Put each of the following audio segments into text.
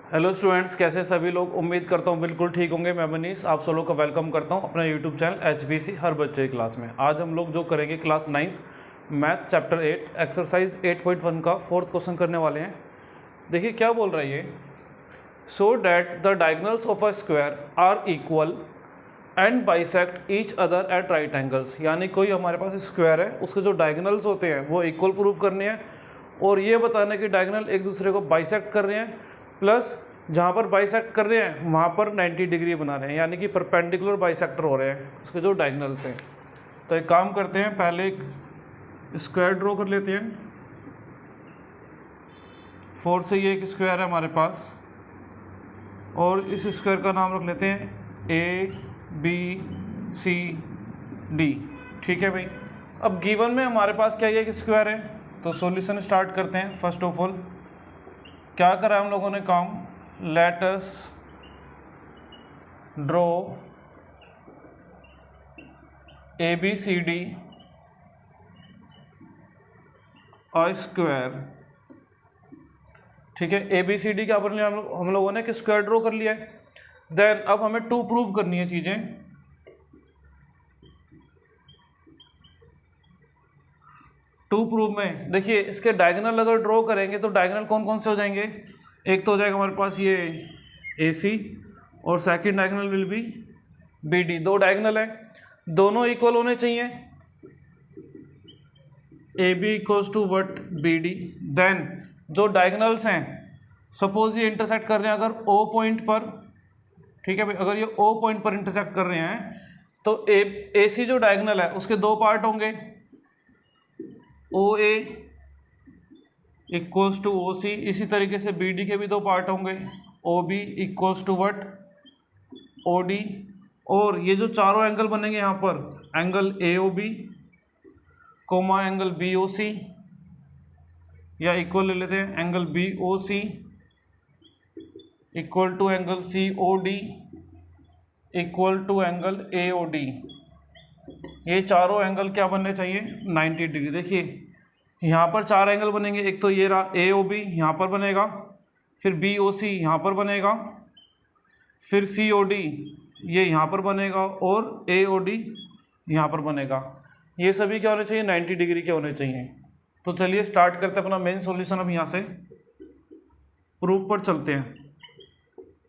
Hello students, कैसे सभी लोग। उम्मीद करता हूँ बिल्कुल ठीक होंगे। मैं मनीष आप सब लोग का वेलकम करता हूँ अपना यूट्यूब चैनल HBC हर बच्चे की क्लास में। आज हम लोग जो करेंगे class 9th math chapter 8 exercise 8.1 का 4th क्वेश्चन करने वाले हैं। देखिए क्या बोल रहा है ये। So that the diagonals of a square are equal and bisect each other at right angles. यानी कोई हमारे पास स्क्वायर है, उसके जो डायगोनल्स होते हैं वो इक्वल प्रूव करने हैं और ये बताने कि डायगोनल एक दूसरे को बाइसेक्ट कर रहे हैं, प्लस जहाँ पर बाइसेक्ट कर रहे हैं वहाँ पर 90 डिग्री बना रहे हैं, यानी कि परपेंडिकुलर बाइसेक्टर हो रहे हैं उसके जो डायगोनल्स हैं। तो एक काम करते हैं, पहले एक स्क्वायर ड्रॉ कर लेते हैं। 4 से ये एक स्क्वायर है हमारे पास और इस स्क्वायर का नाम रख लेते हैं ABCD। ठीक है भाई। अब गिवन में हमारे पास क्या ये एक स्क्वायर है, तो सॉल्यूशन स्टार्ट करते हैं। फर्स्ट ऑफ ऑल क्या करा हम लोगों ने काम, let us draw ABCD a square. ठीक है, ABCD क्या बन लिया हम लोगों ने कि स्क्वायर ड्रॉ कर लिया है। देन अब हमें 2 प्रूव करनी है चीजें। 2 प्रूव में देखिए इसके डायगोनल अगर ड्रॉ करेंगे तो डायगोनल कौन कौन से हो जाएंगे। एक तो हो जाएगा हमारे पास ये AC और second diagonal will be BD। 2 diagonal है, दोनों इक्वल होने चाहिए। AB equals to what BD। Then जो डायगोनल्स हैं, सपोज ये इंटरसेक्ट कर रहे हैं अगर O पॉइंट पर। ठीक है भाई, अगर ये O पॉइंट पर इंटरसेक्ट कर रहे हैं तो AC जो डायगोनल है उसके 2 पार्ट होंगे। OA equals to OC। इसी तरीके से BD के भी 2 पार्ट होंगे। OB equals to what OD। और ये जो चारों एंगल बनेंगे यहाँ पर, angle AOB comma angle BOC, या इक्वल ले लेते हैं angle BOC equal to angle COD equal to angle AOD। ये चारों एंगल क्या बनने चाहिए, 90 डिग्री। देखिए यहाँ पर 4 एंगल बनेंगे। एक तो ये रहा AOB यहाँ पर बनेगा, फिर BOC यहाँ पर बनेगा, फिर COD ये यहाँ पर बनेगा और AOD यहाँ पर बनेगा। ये सभी क्या होने चाहिए, 90 डिग्री के होने चाहिए। तो चलिए स्टार्ट करते हैं अपना मेन सॉल्यूशन। अब यहाँ से प्रूफ पर चलते हैं।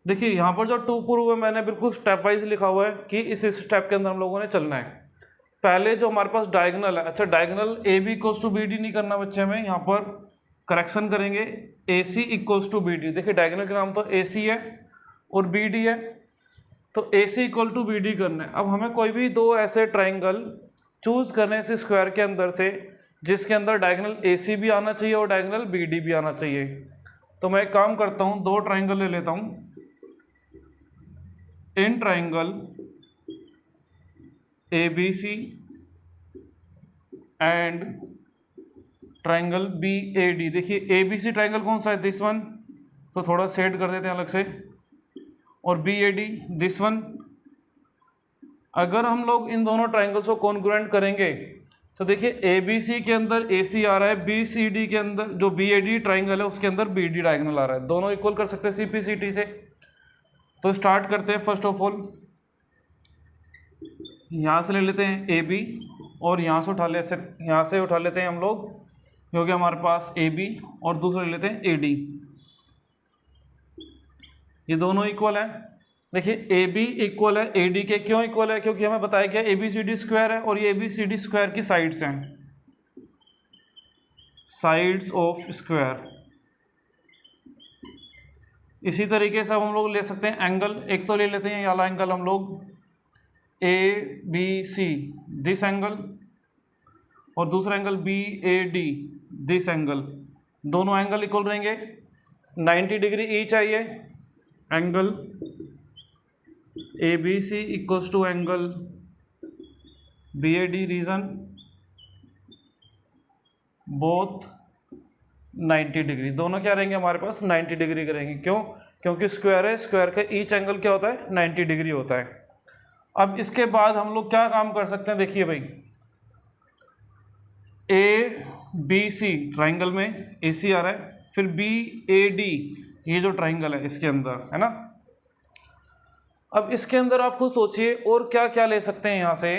देखिए यहाँ पर जो 2 प्रूफ है मैंने बिल्कुल स्टेप वाइज लिखा हुआ है कि इस स्टेप के अंदर हम लोगों ने चलना है। पहले जो हमारे पास डायगोनल है, अच्छा diagonal AB equals to BD नहीं करना बच्चे, हमें यहाँ पर करेक्शन करेंगे AC इक्वल्स टू BD। देखिए डायगोनल का नाम तो AC है और BD है, तो AC इक्वल टू BD करना है। अब हमें कोई भी 2 ऐसे ट्राइंगल चूज करने से स्क्वायर के अंदर से जिसके अंदर डायगोनल AC भी आना चाहिए और डायगोनल BD भी आना चाहिए। तो मैं एक काम करता हूँ, 2 ट्राइंगल ले लेता हूँ। In triangle ABC and triangle BAD। देखिए ABC ट्राइंगल कौन सा है, दिस वन, तो थोड़ा सेट कर देते हैं अलग से। और BAD दिस वन। अगर हम लोग इन दोनों ट्राइंगल्स को कॉन्ग्रुएंट करेंगे तो देखिए ABC के अंदर AC आ रहा है, BCD के अंदर जो BAD ट्राइंगल है उसके अंदर BD डायगोनल आ रहा है। दोनों इक्वल कर सकते हैं CPCT से। तो स्टार्ट करते हैं। फर्स्ट ऑफ ऑल यहाँ से ले लेते हैं AB और यहाँ से उठा लेते हैं हम लोग, क्योंकि हमारे पास AB, और दूसरा ले लेते हैं AD। ये दोनों इक्वल है। देखिए AB इक्वल है AD के। क्यों इक्वल है, क्योंकि हमें बताया गया ABCD स्क्वायर है और ये ABCD स्क्वायर की साइड्स हैं, साइड्स ऑफ स्क्वायर। इसी तरीके से हम लोग ले सकते हैं एंगल। एक तो ले लेते हैं ये वाला एंगल हम लोग ABC दिस एंगल, और दूसरा एंगल BAD दिस एंगल। दोनों एंगल इक्वल रहेंगे, 90 डिग्री ईच चाहिए। Angle ABC equals to angle BAD reason both 90 degree. दोनों क्या रहेंगे हमारे पास, 90 डिग्री करेंगे। क्यों, क्योंकि स्क्वायर है, स्क्वायर का ईच एंगल क्या होता है, 90 डिग्री होता है। अब इसके बाद हम लोग क्या काम कर सकते हैं, देखिए भाई ABC ट्राइंगल में AC आ रहा है, फिर BAD ये जो ट्राइंगल है इसके अंदर, है ना। अब इसके अंदर आप खुद सोचिए और क्या क्या ले सकते हैं यहां से।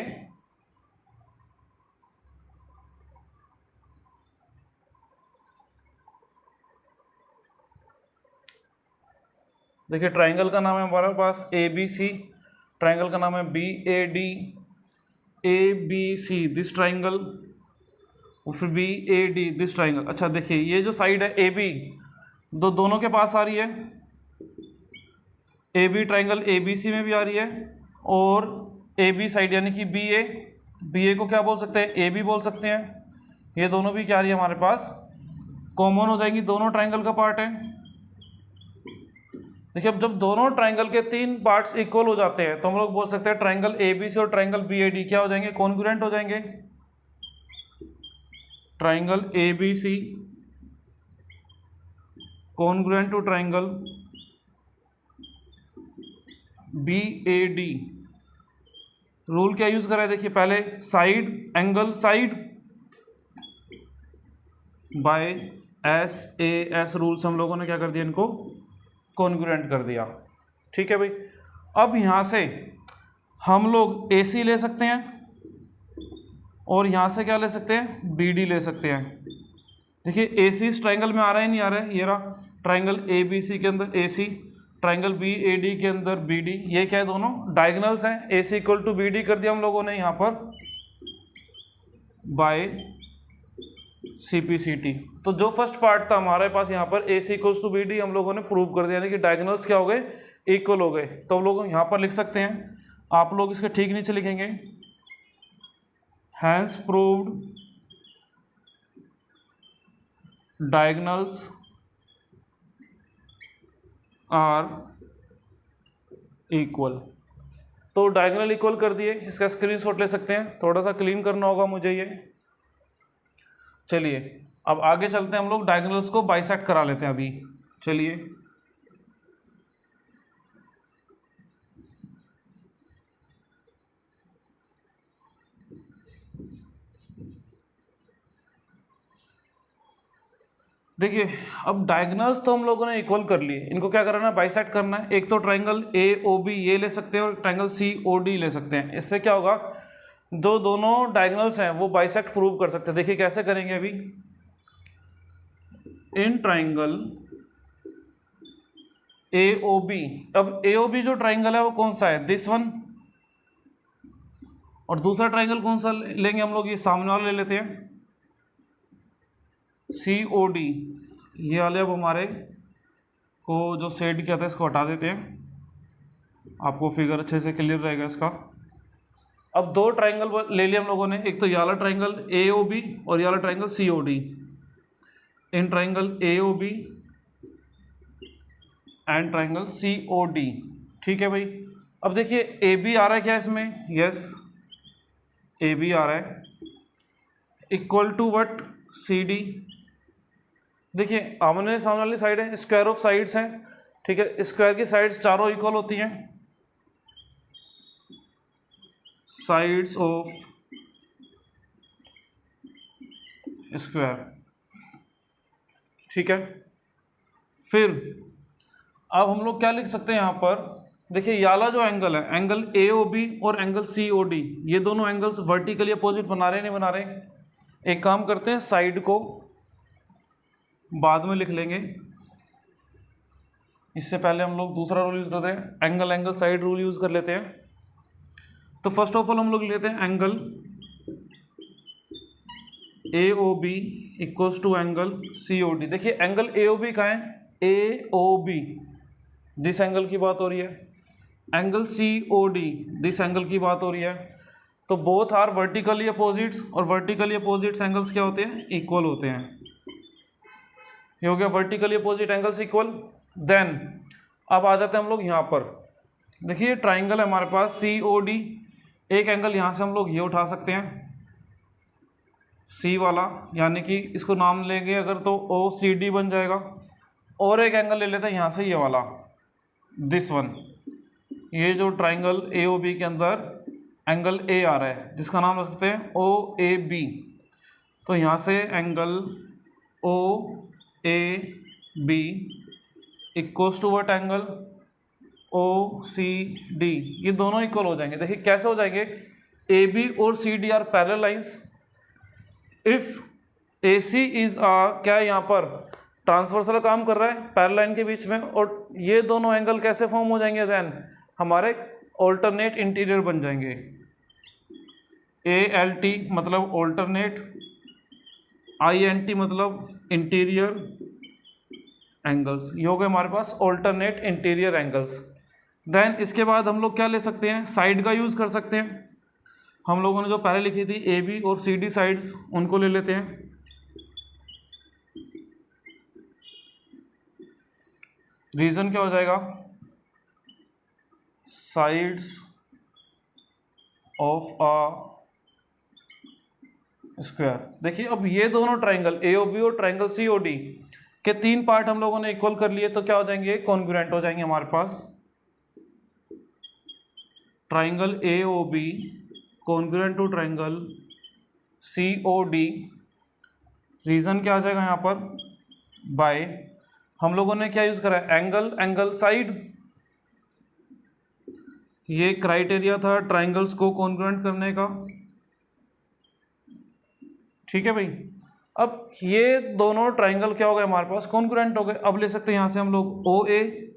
देखिए ट्राइंगल का नाम है हमारे पास ABC, ट्राइंगल का नाम है BAD, ABC दिस ट्राइंगल, और फिर BAD दिस ट्राइंगल। अच्छा देखिए ये जो साइड है AB दोनों के पास आ रही है, AB ट्राइंगल ABC में भी आ रही है, और AB साइड यानी कि BA को क्या बोल सकते हैं, AB बोल सकते हैं। ये दोनों भी क्या आ रही है हमारे पास, कॉमन हो जाएंगी, दोनों ट्राइंगल का पार्ट है। देखिए अब जब दोनों ट्राइंगल के 3 पार्ट्स इक्वल हो जाते हैं तो हम लोग बोल सकते हैं ट्राइंगल ABC और ट्राइंगल BAD क्या हो जाएंगे, कॉन्ग्रुएंट हो जाएंगे। Triangle ABC congruent to triangle BAD। Rule क्या यूज करा है, देखिए पहले side angle side by SAS rule से हम लोगों ने क्या कर दिया, इनको कॉन्ग्रुएंट कर दिया। ठीक है भाई। अब यहां से हम लोग AC ले सकते हैं और यहां से क्या ले सकते हैं, BD ले सकते हैं। देखिए AC इस ट्राइंगल में आ रहा है नहीं आ रहा है, ये रहा ट्राइंगल ABC के अंदर AC, ट्राइंगल BAD के अंदर BD, ये क्या है, दोनों डायगोनल्स हैं। AC इक्वल टू BD कर दिया हम लोगों ने यहाँ पर बाय CPCT। तो जो फर्स्ट पार्ट था हमारे पास यहाँ पर AC इक्वल टू BD हम लोगों ने प्रूव कर दिया, यानी कि डायगोनल्स क्या हो गए, इक्वल हो गए। तो हम लोग यहाँ पर लिख सकते हैं, आप लोग इसके ठीक नीचे लिखेंगे hence proved diagonals are equal. तो डायगोनल इक्वल कर दिए, इसका स्क्रीनशॉट ले सकते हैं, थोड़ा सा क्लीन करना होगा मुझे ये। चलिए अब आगे चलते हैं, हम लोग डायगोनल्स को बाइसेक्ट करा लेते हैं अभी। चलिए देखिए अब डायगोनल्स तो हम लोगों ने इक्वल कर लिए, इनको क्या करना है, बाइसेक्ट करना है। एक तो ट्राइंगल AOB ये ले सकते हैं और ट्राइंगल COD ले सकते हैं। इससे क्या होगा, जो दोनों डायगोनल्स हैं वो बाइसेक्ट प्रूव कर सकते हैं। देखिए कैसे करेंगे अभी, इन ट्राइंगल AOB, अब AOB जो ट्राइंगल है वो कौन सा है, दिस वन, और दूसरा ट्राइंगल कौन सा लेंगे हम लोग, ये सामने वाला ले लेते हैं COD। ये वाले अब हमारे को जो सेट किया था इसको हटा देते हैं, आपको फिगर अच्छे से क्लियर रहेगा इसका। अब 2 ट्राइंगल ले लिया हम लोगों ने, एक तो ये वाला ट्राइंगल AOB और ये वाला triangle COD। In triangle AOB and triangle COD। ठीक है भाई। अब देखिए AB आ रहा है क्या इसमें, यस AB आ रहा है, इक्वल टू व्हाट, CD। देखिए आमने सामने वाली साइड है, स्क्वायर ऑफ साइड्स हैं। ठीक है, स्क्वायर की साइड्स चारों इक्वल होती हैं, साइड्स ऑफ स्क्वायर। ठीक है, फिर अब हम लोग क्या लिख सकते हैं यहाँ पर, देखिए ये वाला जो एंगल है, एंगल AOB और एंगल COD, ये दोनों एंगल्स वर्टिकली अपोजिट बना रहे नहीं बना रहे। एक काम करते हैं, साइड को बाद में लिख लेंगे, इससे पहले हम लोग दूसरा रूल यूज करते हैं, angle angle side rule use कर लेते हैं। तो फर्स्ट ऑफ ऑल हम लोग लेते हैं angle AOB equals to angle COD। देखिए एंगल AOB कहाँ है, AOB दिस एंगल की बात हो रही है, एंगल COD दिस एंगल की बात हो रही है। तो बोथ आर वर्टिकली अपोजिट्स, और वर्टिकली अपोजिट्स एंगल्स क्या होते हैं, इक्वल होते हैं। ये हो गया vertically opposite angles equal. Then अब आ जाते हैं हम लोग यहाँ पर, देखिए ट्राइंगल है हमारे पास COD, एक एंगल यहाँ से हम लोग ये उठा सकते हैं C वाला, यानी कि इसको नाम लेंगे अगर तो OCD बन जाएगा, और एक एंगल ले लेते हैं यहाँ से ये वाला, दिस वन, ये जो ट्राइंगल AOB के अंदर एंगल A आ रहा है जिसका नाम रख सकते हैं OAB। तो यहाँ से angle OAB equals to what angle O C D, ये दोनों इक्वल हो जाएंगे। देखिए कैसे हो जाएंगे, ए बी और C D are parallel lines if A C is क्या यहाँ पर ट्रांसवर्सल काम कर रहा है पैरेलल लाइन के बीच में, और ये दोनों एंगल कैसे फॉर्म हो जाएंगे, देन हमारे ऑल्टरनेट इंटीरियर बन जाएंगे। ए एल टी मतलब ऑल्टरनेट, आई एन टी मतलब इंटीरियर एंगल्स, ये हो गए हमारे पास ऑल्टरनेट इंटीरियर एंगल्स। देन इसके बाद हम लोग क्या ले सकते हैं, साइड का यूज़ कर सकते हैं। हम लोगों ने जो पहले लिखी थी ए बी और सी डी साइड्स, उनको ले लेते हैं। रीजन क्या हो जाएगा, साइड्स ऑफ अ स्क्वायर। देखिए अब ये दोनों ट्राइंगल ए ओ बी और ट्राइंगल सी ओ डी के 3 पार्ट हम लोगों ने इक्वल कर लिए, तो क्या हो जाएंगे, कॉन्ग्रुएंट हो जाएंगे हमारे पास। Triangle A O B congruent to triangle C O D. Reason क्या आ जाएगा यहाँ पर, बाय हम लोगों ने क्या यूज करा है, एंगल एंगल साइड। ये क्राइटेरिया था ट्राइंगल्स को कॉन्ग्रुएंट करने का, ठीक है भाई। अब ये दोनों ट्राइंगल क्या हो गए हमारे पास, कॉन्ग्रुएंट हो गए। अब ले सकते हैं यहाँ से हम लोग ओ ए,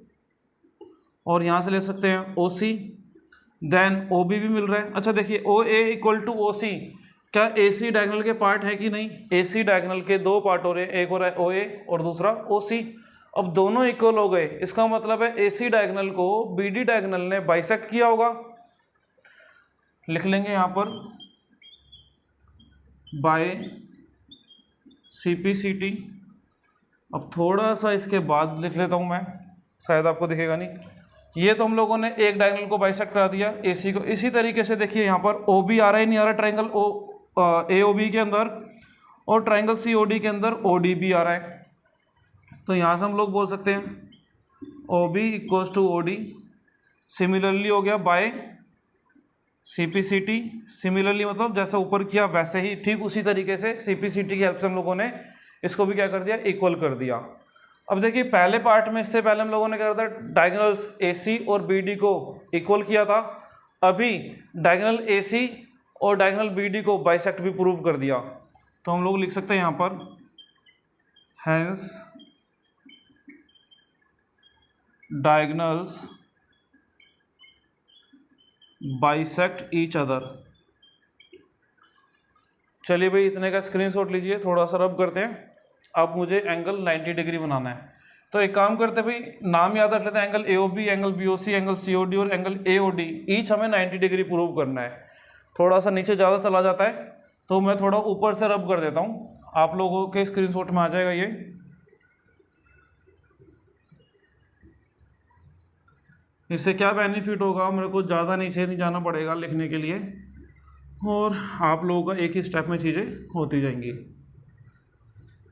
और यहाँ से ले सकते हैं ओ सी, देन ओ बी भी मिल रहा है। अच्छा देखिए ओ ए इक्वल टू ओ सी, क्या ए सी डायगोनल के पार्ट है कि नहीं, ए सी डायगोनल के 2 पार्ट हो रहे हैं, एक हो रहा है ओ ए और दूसरा ओ सी। अब दोनों इक्वल हो गए, इसका मतलब है ए सी डायगोनल को बी डी डायगोनल ने बाइसेक्ट किया होगा। लिख लेंगे यहाँ पर by C P C T. अब थोड़ा सा इसके बाद लिख लेता हूँ मैं, शायद आपको दिखेगा नहीं। ये तो हम लोगों ने एक डायगोनल को बाइसेक्ट करा दिया ए सी को। इसी तरीके से देखिए यहाँ पर ओ बी आ रहा है नहीं आ रहा, ट्राइंगल ओ ए ओ बी के अंदर, और ट्राइंगल सी ओ डी के अंदर ओ डी बी आ रहा है। तो यहाँ से हम लोग बोल सकते हैं O B equals to O D. Similarly हो गया by C P C T. Similarly मतलब जैसे ऊपर किया वैसे ही, ठीक उसी तरीके से सी पी सी टी की हेल्प से हम लोगों ने इसको भी क्या कर दिया, इक्वल कर दिया। अब देखिए पहले पार्ट में इससे पहले हम लोगों ने क्या करा था, डायगोनल्स ए सी और बी डी को इक्वल किया था। अभी डायगोनल ए सी और डायगोनल बी डी को बाइसेक्ट भी प्रूव कर दिया। तो हम लोग लिख सकते हैं यहाँ पर hence diagonals bisect each other. चलिए भाई इतने का स्क्रीनशॉट लीजिए, थोड़ा सा रब करते हैं। अब मुझे एंगल 90 डिग्री बनाना है, तो एक काम करते हैं भाई, नाम याद रख लेते हैं, angle A O B, angle B O C, angle C O D और angle A O D. Each हमें 90 डिग्री प्रूव करना है। थोड़ा सा नीचे ज़्यादा चला जाता है तो मैं थोड़ा ऊपर से रब कर देता हूँ, आप लोगों के स्क्रीनशॉट में आ जाएगा ये। इससे क्या बेनिफिट होगा, मेरे को ज़्यादा नीचे नहीं जाना पड़ेगा लिखने के लिए, और आप लोगों का एक ही स्टेप में चीज़ें होती जाएंगी।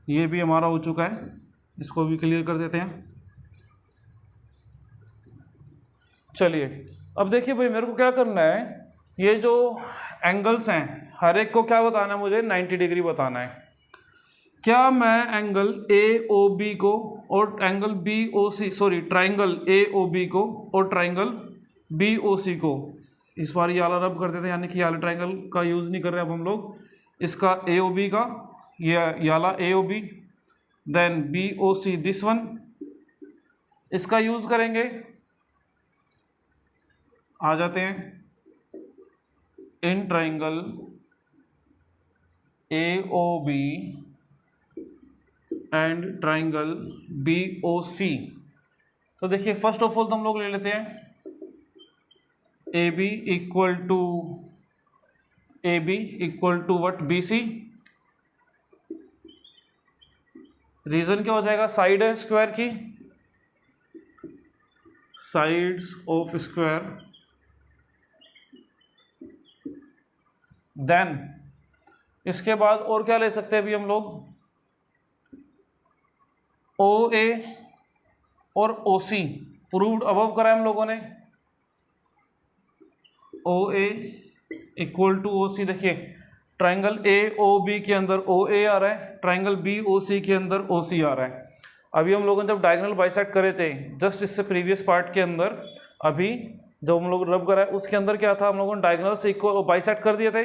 ये भी हमारा हो चुका है, इसको भी क्लियर कर देते हैं। चलिए अब देखिए भाई मेरे को क्या करना है, ये जो एंगल्स हैं हर एक को क्या बताना है, मुझे 90 डिग्री बताना है। क्या मैं एंगल ए ओ बी को और angle B O C, sorry triangle A O B को और ट्राइंगल बी ओ सी को, इस बार ये आला रब कर देते हैं, यानी कि आला ट्राइंगल का यूज़ नहीं कर रहे अब हम लोग, इसका ए ओ बी का ये आला A O B, then B O C this one, इसका यूज़ करेंगे। आ जाते हैं in triangle A O B and triangle B O C. तो देखिए फर्स्ट ऑफ ऑल तो हम लोग ले लेते हैं A B equal to what, B C. Reason क्या हो जाएगा, साइड है स्क्वायर की, साइड्स ऑफ स्क्वायर। देन इसके बाद और क्या ले सकते हैं अभी हम लोग, ओ ए और ओ सी प्रूव्ड अबव करा है हम लोगों ने। ओ ए इक्वल टू ओ सी, देखिए ट्राइंगल ए ओ बी के अंदर ओ ए आ रहा है, ट्राइंगल बी ओ सी के अंदर ओ सी आ रहा है। अभी हम लोगों ने जब डायगोनल बाइसेक्ट करे थे जस्ट इससे प्रीवियस पार्ट के अंदर, अभी जब हम लोग रब कराए उसके अंदर क्या था, हम लोगों ने डायगोनल से इक्वल बाइसेक्ट कर दिए थे,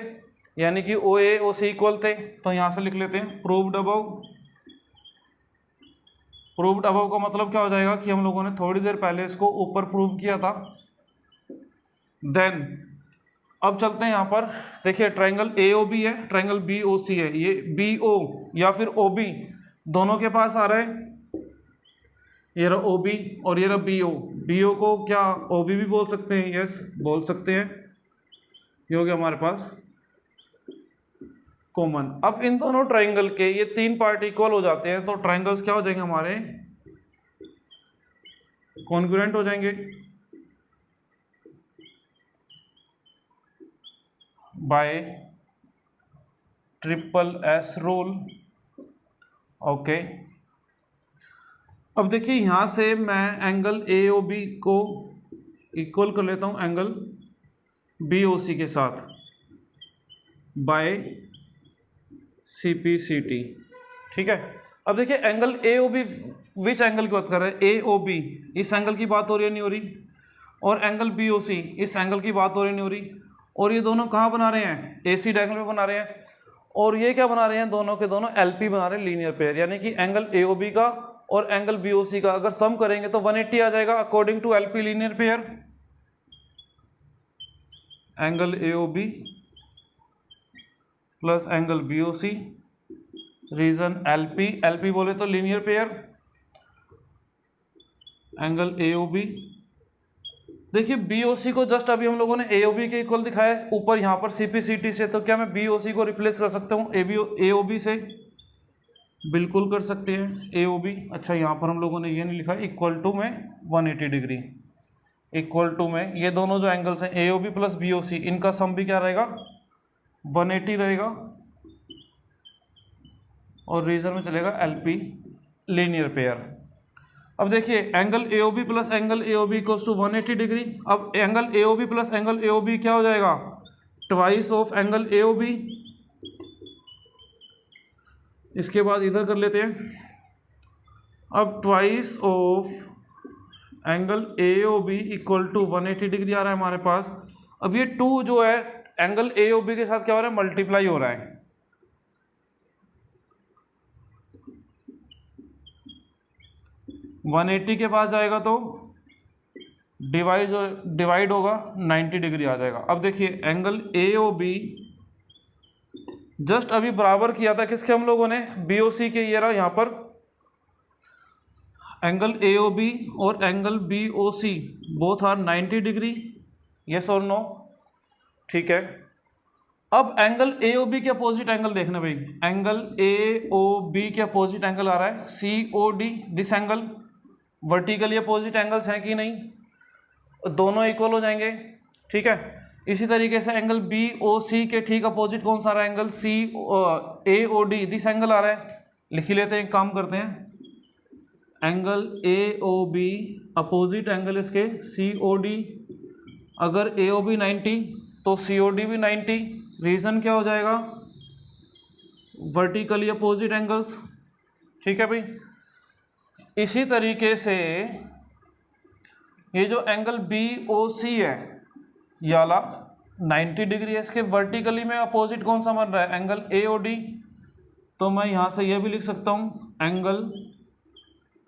यानी कि ओ ए ओ सी इक्वल थे। तो यहाँ से लिख लेते हैं प्रूव्ड अबव। प्रूव्ड अबव का मतलब क्या हो जाएगा कि हम लोगों ने थोड़ी देर पहले इसको ऊपर प्रूव किया था। देन अब चलते हैं यहाँ पर, देखिए ट्रायंगल ए ओ बी है, ट्रायंगल बी ओ सी है, ये बी ओ या फिर ओ बी दोनों के पास आ रहा है, ये रहा ओ बी और ये रहा बी ओ। बी ओ को क्या ओ बी भी बोल सकते हैं, यस बोल सकते हैं, ये हो गया हमारे पास कॉमन। अब इन दोनों ट्रायंगल के ये तीन पार्ट इक्वल हो जाते हैं तो ट्रायंगल्स क्या हो जाएंगे हमारे, कॉन्ग्रुएंट हो जाएंगे by triple S rule. Okay, अब देखिए यहां से मैं एंगल ए ओ बी को इक्वल कर लेता हूं एंगल बी ओ सी के साथ by C P C T, ठीक है। अब देखिए angle A O B, which angle की बात कर रहे हैं, ए ओ बी, इस एंगल की बात हो रही है नहीं हो रही, और एंगल बी ओ सी इस एंगल की बात हो रही नहीं हो रही, और ये दोनों कहाँ बना रहे हैं, ए सी डायगोनल में बना रहे हैं, और ये क्या बना रहे हैं, दोनों के दोनों एल पी बना रहे हैं, लीनियर पेयर, यानी कि एंगल ए ओ बी का और एंगल बी ओ सी का अगर सम करेंगे तो 180 आ जाएगा according to L P linear pair. Angle A O B plus angle B O C, reason L P बोले तो linear pair, angle A O B. देखिए बी ओ सी को जस्ट अभी हम लोगों ने ए ओ बी के इक्वल दिखाया है ऊपर यहाँ पर सी पी सी टी से, तो क्या मैं बी ओ सी को रिप्लेस कर सकता हूँ ए ओ बी से, बिल्कुल कर सकते हैं ए ओ बी। अच्छा यहाँ पर हम लोगों ने ये नहीं लिखा इक्वल टू में 180 डिग्री, इक्वल टू में ये दोनों जो एंगल्स हैं A O B plus B O C इनका सम भी क्या रहेगा 180 रहेगा, और रीजन में चलेगा एल पी लीनियर पेयर। अब देखिए angle A O B plus angle A O B equals to 180 degree. अब angle A O B plus angle A O B क्या हो जाएगा, twice of angle A O B. इसके बाद इधर कर लेते हैं, अब twice of angle A O B equal to 180 degree आ रहा है हमारे पास। अब ये 2 जो है एंगल ए ओ बी के साथ क्या हो रहा है, मल्टीप्लाई हो रहा है, वन 180 के पास जाएगा तो डिवाइड होगा 90 डिग्री आ जाएगा। अब देखिए angle A O B just अभी बराबर किया था किसके हम लोगों ने, बी ओ सी के, ये रहा यहाँ पर एंगल ए ओ बी और angle B O C both are 90 degree, yes और नो, ठीक है। अब एंगल ए ओ बी के अपोजिट एंगल देखना भाई, एंगल ए ओ बी के अपोजिट एंगल आ रहा है C O D, this angle vertically opposite angles हैं कि नहीं, दोनों इक्वल हो जाएंगे, ठीक है। इसी तरीके से एंगल बी ओ सी के ठीक अपोजिट कौन सा आ रहा है, angle C A O D, this angle आ रहा है, लिख ही लेते हैं, एक काम करते हैं, angle A O B opposite angle इसके सी ओ डी, अगर ए ओ बी 90 तो सी ओ डी भी 90, रीजन क्या हो जाएगा, वर्टिकली अपोजिट एंगल्स, ठीक है भाई। इसी तरीके से ये जो एंगल बी ओ सी है ये वाला 90 डिग्री है, इसके वर्टिकली में अपोजिट कौन सा बन रहा है, एंगल ए ओ डी, तो मैं यहाँ से ये भी लिख सकता हूँ angle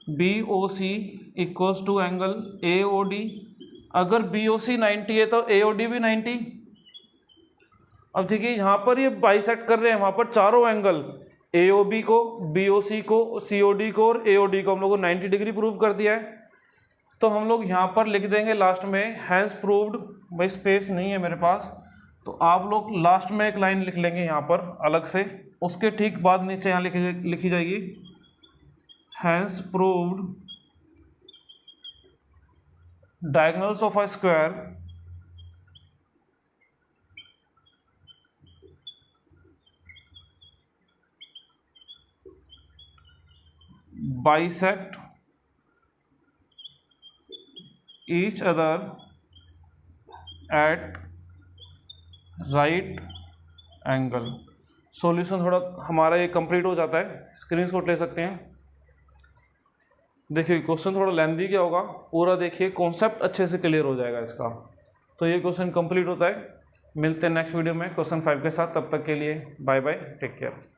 B O C equals to angle A O D, अगर बी ओ सी 90 है तो ए ओ डी भी 90। अब देखिए यहाँ पर ये बाइसेक्ट कर रहे हैं, वहाँ पर चारों एंगल ए ओ बी को, बी ओ सी को, सी ओ डी को और ए ओ डी को हम लोगों ने 90 डिग्री प्रूव कर दिया है, तो हम लोग यहाँ पर लिख देंगे लास्ट में हैंस प्रूव्ड। भाई स्पेस नहीं है मेरे पास, तो आप लोग लास्ट में एक लाइन लिख लेंगे यहाँ पर अलग से, उसके ठीक बाद नीचे यहाँ लिखी जाएगी hence proved diagonals of a square bisect each other at right angle। Solution थोड़ा हमारा ये कंप्लीट हो जाता है, स्क्रीनशॉट ले सकते हैं। देखिए क्वेश्चन थोड़ा लेंथी क्या होगा, पूरा देखिए, कॉन्सेप्ट अच्छे से क्लियर हो जाएगा इसका। तो ये क्वेश्चन कंप्लीट होता है। मिलते हैं नेक्स्ट वीडियो में क्वेश्चन 5 के साथ। तब तक के लिए बाय बाय, टेक केयर।